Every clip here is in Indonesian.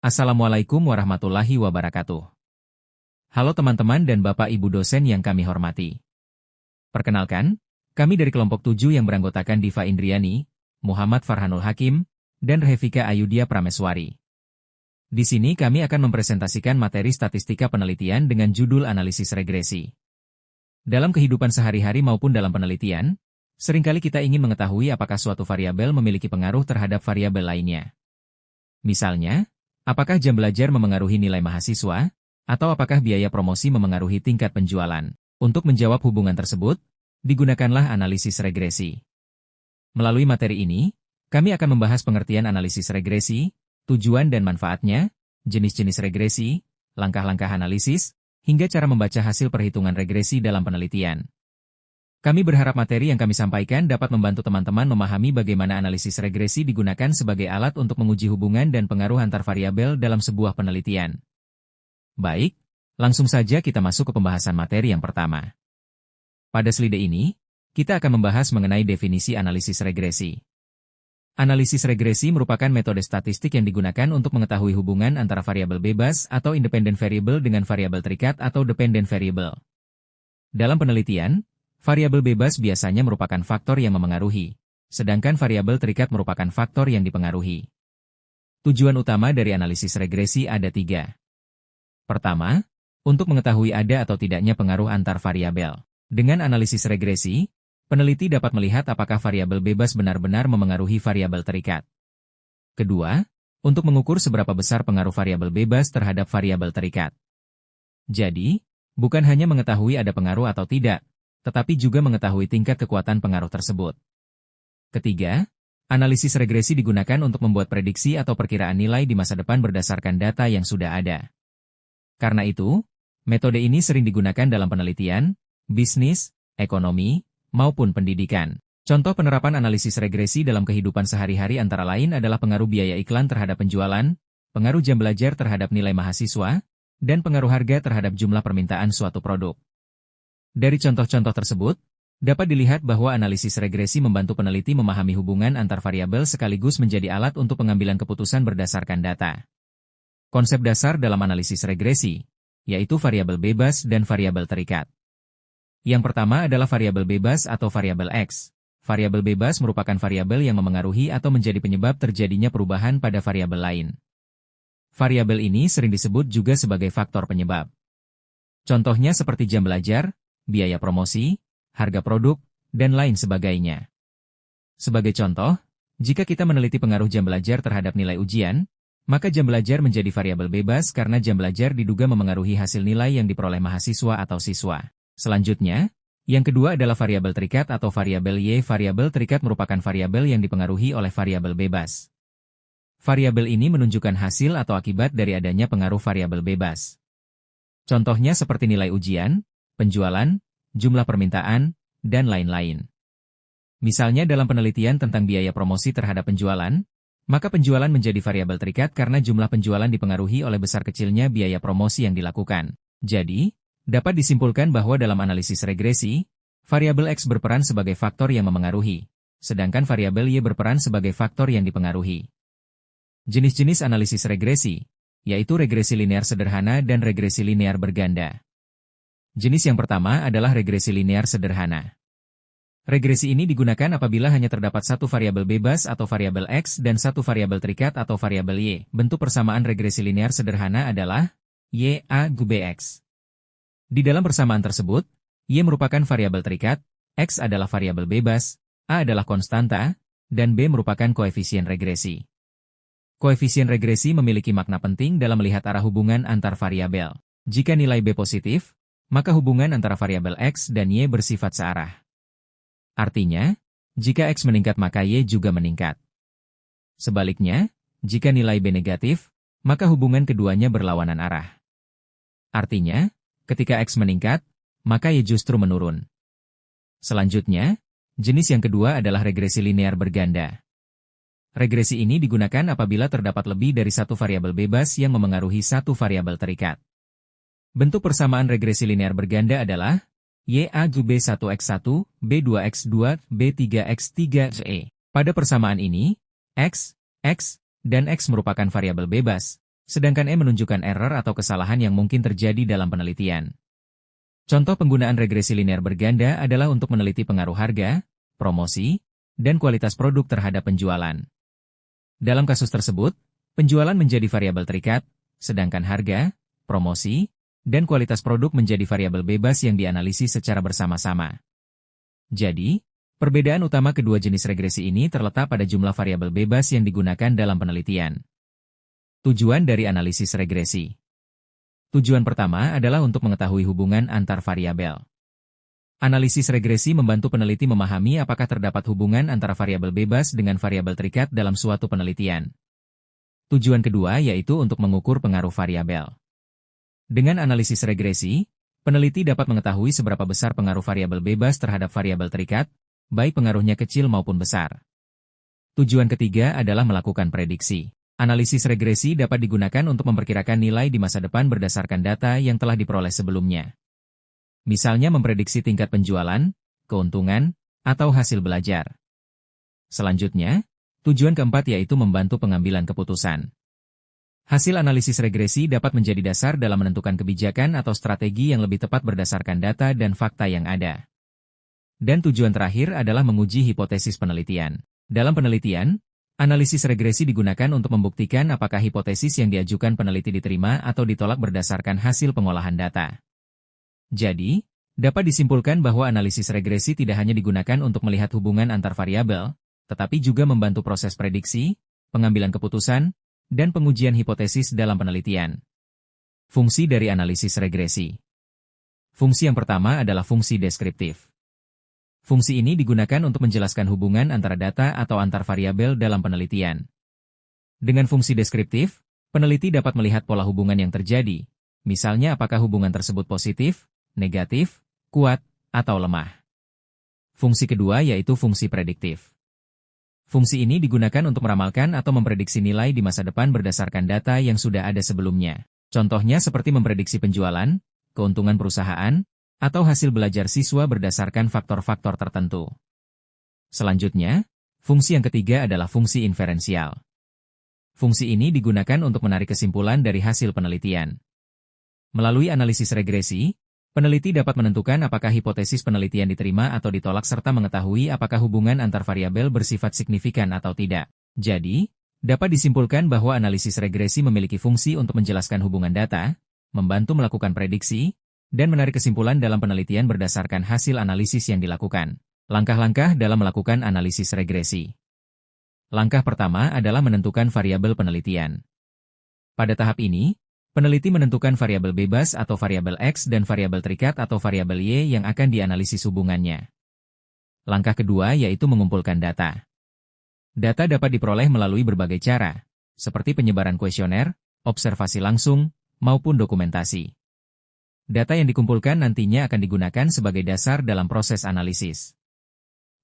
Assalamualaikum warahmatullahi wabarakatuh. Halo teman-teman dan Bapak Ibu dosen yang kami hormati. Perkenalkan, kami dari kelompok 7 yang beranggotakan Diva Indriani, Muhammad Farhanul Hakim, dan Revika Ayudhya Prameswari. Di sini kami akan mempresentasikan materi statistika penelitian dengan judul analisis regresi. Dalam kehidupan sehari-hari maupun dalam penelitian, seringkali kita ingin mengetahui apakah suatu variabel memiliki pengaruh terhadap variabel lainnya. Misalnya, apakah jam belajar memengaruhi nilai mahasiswa, atau apakah biaya promosi memengaruhi tingkat penjualan? Untuk menjawab hubungan tersebut, digunakanlah analisis regresi. Melalui materi ini, kami akan membahas pengertian analisis regresi, tujuan dan manfaatnya, jenis-jenis regresi, langkah-langkah analisis, hingga cara membaca hasil perhitungan regresi dalam penelitian. Kami berharap materi yang kami sampaikan dapat membantu teman-teman memahami bagaimana analisis regresi digunakan sebagai alat untuk menguji hubungan dan pengaruh antar variabel dalam sebuah penelitian. Baik, langsung saja kita masuk ke pembahasan materi yang pertama. Pada slide ini, kita akan membahas mengenai definisi analisis regresi. Analisis regresi merupakan metode statistik yang digunakan untuk mengetahui hubungan antara variabel bebas atau independent variable dengan variabel terikat atau dependent variable. Dalam penelitian, variabel bebas biasanya merupakan faktor yang memengaruhi, sedangkan variabel terikat merupakan faktor yang dipengaruhi. Tujuan utama dari analisis regresi ada 3. Pertama, untuk mengetahui ada atau tidaknya pengaruh antar variabel. Dengan analisis regresi, peneliti dapat melihat apakah variabel bebas benar-benar memengaruhi variabel terikat. Kedua, untuk mengukur seberapa besar pengaruh variabel bebas terhadap variabel terikat. Jadi, bukan hanya mengetahui ada pengaruh atau tidak, tetapi juga mengetahui tingkat kekuatan pengaruh tersebut. Ketiga, analisis regresi digunakan untuk membuat prediksi atau perkiraan nilai di masa depan berdasarkan data yang sudah ada. Karena itu, metode ini sering digunakan dalam penelitian, bisnis, ekonomi, maupun pendidikan. Contoh penerapan analisis regresi dalam kehidupan sehari-hari antara lain adalah pengaruh biaya iklan terhadap penjualan, pengaruh jam belajar terhadap nilai mahasiswa, dan pengaruh harga terhadap jumlah permintaan suatu produk. Dari contoh-contoh tersebut, dapat dilihat bahwa analisis regresi membantu peneliti memahami hubungan antar variabel sekaligus menjadi alat untuk pengambilan keputusan berdasarkan data. Konsep dasar dalam analisis regresi, yaitu variabel bebas dan variabel terikat. Yang pertama adalah variabel bebas atau variabel X. Variabel bebas merupakan variabel yang memengaruhi atau menjadi penyebab terjadinya perubahan pada variabel lain. Variabel ini sering disebut juga sebagai faktor penyebab. Contohnya seperti jam belajar, biaya promosi, harga produk, dan lain sebagainya. Sebagai contoh, jika kita meneliti pengaruh jam belajar terhadap nilai ujian, maka jam belajar menjadi variabel bebas karena jam belajar diduga memengaruhi hasil nilai yang diperoleh mahasiswa atau siswa. Selanjutnya, yang kedua adalah variabel terikat atau variabel Y. Variabel terikat merupakan variabel yang dipengaruhi oleh variabel bebas. Variabel ini menunjukkan hasil atau akibat dari adanya pengaruh variabel bebas. Contohnya seperti nilai ujian, penjualan, jumlah permintaan, dan lain-lain. Misalnya dalam penelitian tentang biaya promosi terhadap penjualan, maka penjualan menjadi variabel terikat karena jumlah penjualan dipengaruhi oleh besar kecilnya biaya promosi yang dilakukan. Jadi, dapat disimpulkan bahwa dalam analisis regresi, variabel X berperan sebagai faktor yang memengaruhi, sedangkan variabel Y berperan sebagai faktor yang dipengaruhi. Jenis-jenis analisis regresi, yaitu regresi linear sederhana dan regresi linear berganda. Jenis yang pertama adalah regresi linear sederhana. Regresi ini digunakan apabila hanya terdapat satu variabel bebas atau variabel X dan satu variabel terikat atau variabel Y. Bentuk persamaan regresi linear sederhana adalah Y A × Bx. Di dalam persamaan tersebut, Y merupakan variabel terikat, X adalah variabel bebas, A adalah konstanta, dan B merupakan koefisien regresi. Koefisien regresi memiliki makna penting dalam melihat arah hubungan antar variabel. Jika nilai B positif, maka hubungan antara variabel X dan Y bersifat searah. Artinya, jika X meningkat maka Y juga meningkat. Sebaliknya, jika nilai B negatif, maka hubungan keduanya berlawanan arah. Artinya, ketika X meningkat, maka Y justru menurun. Selanjutnya, jenis yang kedua adalah regresi linear berganda. Regresi ini digunakan apabila terdapat lebih dari satu variabel bebas yang memengaruhi satu variabel terikat. Bentuk persamaan regresi linear berganda adalah Y A × B1X1, B2X2, B3X3, Pada persamaan ini, X, dan X merupakan variabel bebas, sedangkan E menunjukkan error atau kesalahan yang mungkin terjadi dalam penelitian. Contoh penggunaan regresi linear berganda adalah untuk meneliti pengaruh harga, promosi, dan kualitas produk terhadap penjualan. Dalam kasus tersebut, penjualan menjadi variabel terikat, sedangkan harga, promosi, dan kualitas produk menjadi variabel bebas yang dianalisis secara bersama-sama. Jadi, perbedaan utama kedua jenis regresi ini terletak pada jumlah variabel bebas yang digunakan dalam penelitian. Tujuan dari analisis regresi. Tujuan pertama adalah untuk mengetahui hubungan antar variabel. Analisis regresi membantu peneliti memahami apakah terdapat hubungan antara variabel bebas dengan variabel terikat dalam suatu penelitian. Tujuan kedua yaitu untuk mengukur pengaruh variabel. Dengan analisis regresi, peneliti dapat mengetahui seberapa besar pengaruh variabel bebas terhadap variabel terikat, baik pengaruhnya kecil maupun besar. Tujuan ketiga adalah melakukan prediksi. Analisis regresi dapat digunakan untuk memperkirakan nilai di masa depan berdasarkan data yang telah diperoleh sebelumnya. Misalnya memprediksi tingkat penjualan, keuntungan, atau hasil belajar. Selanjutnya, tujuan keempat yaitu membantu pengambilan keputusan. Hasil analisis regresi dapat menjadi dasar dalam menentukan kebijakan atau strategi yang lebih tepat berdasarkan data dan fakta yang ada. Dan tujuan terakhir adalah menguji hipotesis penelitian. Dalam penelitian, analisis regresi digunakan untuk membuktikan apakah hipotesis yang diajukan peneliti diterima atau ditolak berdasarkan hasil pengolahan data. Jadi, dapat disimpulkan bahwa analisis regresi tidak hanya digunakan untuk melihat hubungan antar variabel, tetapi juga membantu proses prediksi, pengambilan keputusan, dan pengujian hipotesis dalam penelitian. Fungsi dari analisis regresi. Fungsi yang pertama adalah fungsi deskriptif. Fungsi ini digunakan untuk menjelaskan hubungan antara data atau antar variabel dalam penelitian. Dengan fungsi deskriptif, peneliti dapat melihat pola hubungan yang terjadi, misalnya apakah hubungan tersebut positif, negatif, kuat, atau lemah. Fungsi kedua yaitu fungsi prediktif. Fungsi ini digunakan untuk meramalkan atau memprediksi nilai di masa depan berdasarkan data yang sudah ada sebelumnya. Contohnya seperti memprediksi penjualan, keuntungan perusahaan, atau hasil belajar siswa berdasarkan faktor-faktor tertentu. Selanjutnya, fungsi yang ketiga adalah fungsi inferensial. Fungsi ini digunakan untuk menarik kesimpulan dari hasil penelitian. Melalui analisis regresi, peneliti dapat menentukan apakah hipotesis penelitian diterima atau ditolak serta mengetahui apakah hubungan antar variabel bersifat signifikan atau tidak. Jadi, dapat disimpulkan bahwa analisis regresi memiliki fungsi untuk menjelaskan hubungan data, membantu melakukan prediksi, dan menarik kesimpulan dalam penelitian berdasarkan hasil analisis yang dilakukan. Langkah-langkah dalam melakukan analisis regresi. Langkah pertama adalah menentukan variabel penelitian. Pada tahap ini, peneliti menentukan variabel bebas atau variabel X dan variabel terikat atau variabel Y yang akan dianalisis hubungannya. Langkah kedua yaitu mengumpulkan data. Data dapat diperoleh melalui berbagai cara, seperti penyebaran kuesioner, observasi langsung, maupun dokumentasi. Data yang dikumpulkan nantinya akan digunakan sebagai dasar dalam proses analisis.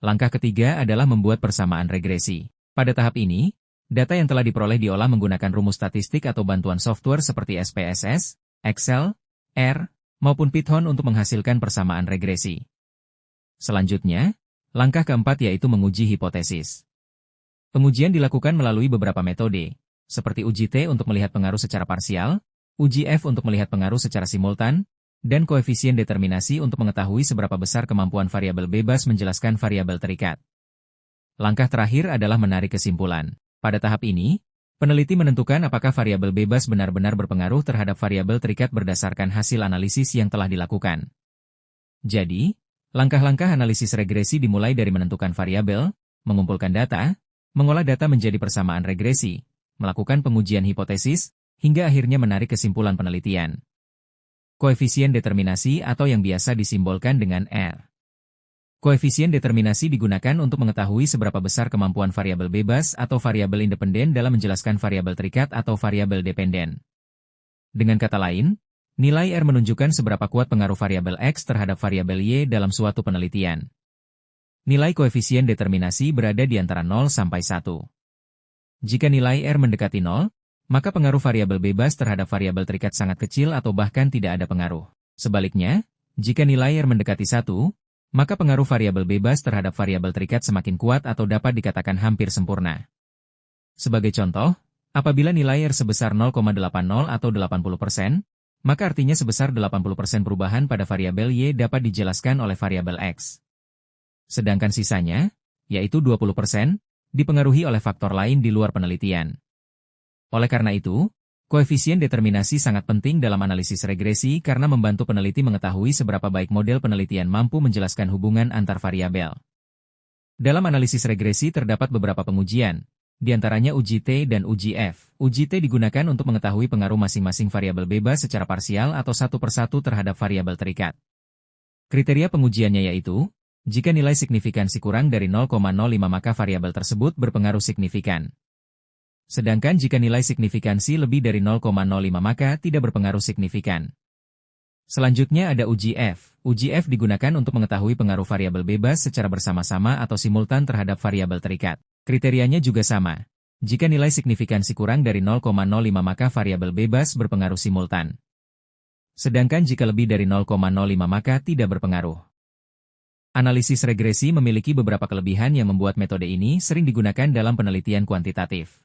Langkah ketiga adalah membuat persamaan regresi. Pada tahap ini, data yang telah diperoleh diolah menggunakan rumus statistik atau bantuan software seperti SPSS, Excel, R, maupun Python untuk menghasilkan persamaan regresi. Selanjutnya, langkah keempat yaitu menguji hipotesis. Pengujian dilakukan melalui beberapa metode, seperti uji T untuk melihat pengaruh secara parsial, uji F untuk melihat pengaruh secara simultan, dan koefisien determinasi untuk mengetahui seberapa besar kemampuan variabel bebas menjelaskan variabel terikat. Langkah terakhir adalah menarik kesimpulan. Pada tahap ini, peneliti menentukan apakah variabel bebas benar-benar berpengaruh terhadap variabel terikat berdasarkan hasil analisis yang telah dilakukan. Jadi, langkah-langkah analisis regresi dimulai dari menentukan variabel, mengumpulkan data, mengolah data menjadi persamaan regresi, melakukan pengujian hipotesis, hingga akhirnya menarik kesimpulan penelitian. Koefisien determinasi atau yang biasa disimbolkan dengan R. Koefisien determinasi digunakan untuk mengetahui seberapa besar kemampuan variabel bebas atau variabel independen dalam menjelaskan variabel terikat atau variabel dependen. Dengan kata lain, nilai R menunjukkan seberapa kuat pengaruh variabel X terhadap variabel Y dalam suatu penelitian. Nilai koefisien determinasi berada di antara 0 sampai 1. Jika nilai R mendekati 0, maka pengaruh variabel bebas terhadap variabel terikat sangat kecil atau bahkan tidak ada pengaruh. Sebaliknya, jika nilai R mendekati 1, maka pengaruh variabel bebas terhadap variabel terikat semakin kuat atau dapat dikatakan hampir sempurna. Sebagai contoh, Apabila nilai R sebesar 0,80 atau 80%, maka artinya sebesar 80% perubahan pada variabel Y dapat dijelaskan oleh variabel X. Sedangkan sisanya, yaitu 20%, dipengaruhi oleh faktor lain di luar penelitian. Oleh karena itu, koefisien determinasi sangat penting dalam analisis regresi karena membantu peneliti mengetahui seberapa baik model penelitian mampu menjelaskan hubungan antar variabel. Dalam analisis regresi terdapat beberapa pengujian, di antaranya uji T dan uji F. Uji T digunakan untuk mengetahui pengaruh masing-masing variabel bebas secara parsial atau satu persatu terhadap variabel terikat. Kriteria pengujiannya yaitu, jika nilai signifikansi kurang dari 0,05 maka variabel tersebut berpengaruh signifikan. Sedangkan jika nilai signifikansi lebih dari 0,05 maka tidak berpengaruh signifikan. Selanjutnya ada uji F. Uji F digunakan untuk mengetahui pengaruh variabel bebas secara bersama-sama atau simultan terhadap variabel terikat. Kriterianya juga sama. Jika nilai signifikansi kurang dari 0,05 maka variabel bebas berpengaruh simultan. Sedangkan jika lebih dari 0,05 maka tidak berpengaruh. Analisis regresi memiliki beberapa kelebihan yang membuat metode ini sering digunakan dalam penelitian kuantitatif.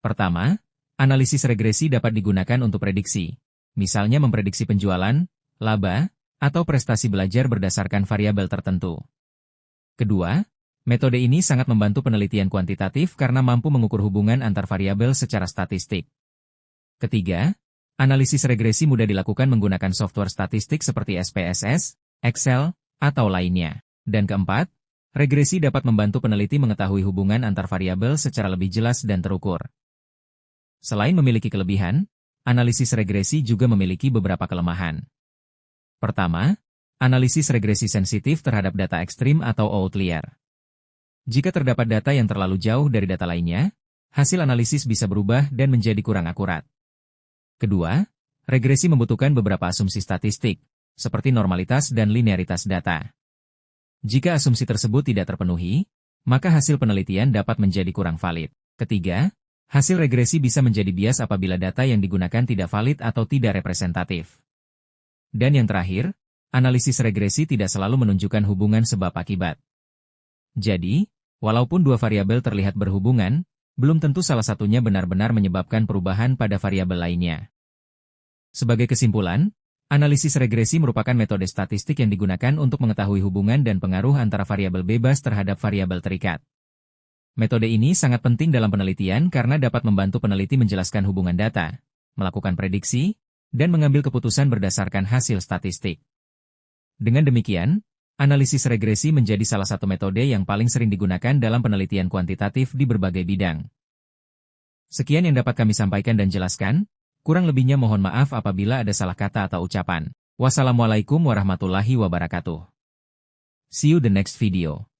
Pertama, analisis regresi dapat digunakan untuk prediksi, misalnya memprediksi penjualan, laba, atau prestasi belajar berdasarkan variabel tertentu. Kedua, metode ini sangat membantu penelitian kuantitatif karena mampu mengukur hubungan antar variabel secara statistik. Ketiga, analisis regresi mudah dilakukan menggunakan software statistik seperti SPSS, Excel, atau lainnya. Dan keempat, regresi dapat membantu peneliti mengetahui hubungan antar variabel secara lebih jelas dan terukur. Selain memiliki kelebihan, analisis regresi juga memiliki beberapa kelemahan. Pertama, analisis regresi sensitif terhadap data ekstrim atau outlier. Jika terdapat data yang terlalu jauh dari data lainnya, hasil analisis bisa berubah dan menjadi kurang akurat. Kedua, regresi membutuhkan beberapa asumsi statistik, seperti normalitas dan linearitas data. Jika asumsi tersebut tidak terpenuhi, maka hasil penelitian dapat menjadi kurang valid. Ketiga, hasil regresi bisa menjadi bias apabila data yang digunakan tidak valid atau tidak representatif. Dan yang terakhir, analisis regresi tidak selalu menunjukkan hubungan sebab akibat. Jadi, walaupun dua variabel terlihat berhubungan, belum tentu salah satunya benar-benar menyebabkan perubahan pada variabel lainnya. Sebagai kesimpulan, analisis regresi merupakan metode statistik yang digunakan untuk mengetahui hubungan dan pengaruh antara variabel bebas terhadap variabel terikat. Metode ini sangat penting dalam penelitian karena dapat membantu peneliti menjelaskan hubungan data, melakukan prediksi, dan mengambil keputusan berdasarkan hasil statistik. Dengan demikian, analisis regresi menjadi salah satu metode yang paling sering digunakan dalam penelitian kuantitatif di berbagai bidang. Sekian yang dapat kami sampaikan dan jelaskan, kurang lebihnya mohon maaf apabila ada salah kata atau ucapan. Wassalamualaikum warahmatullahi wabarakatuh. See you the next video.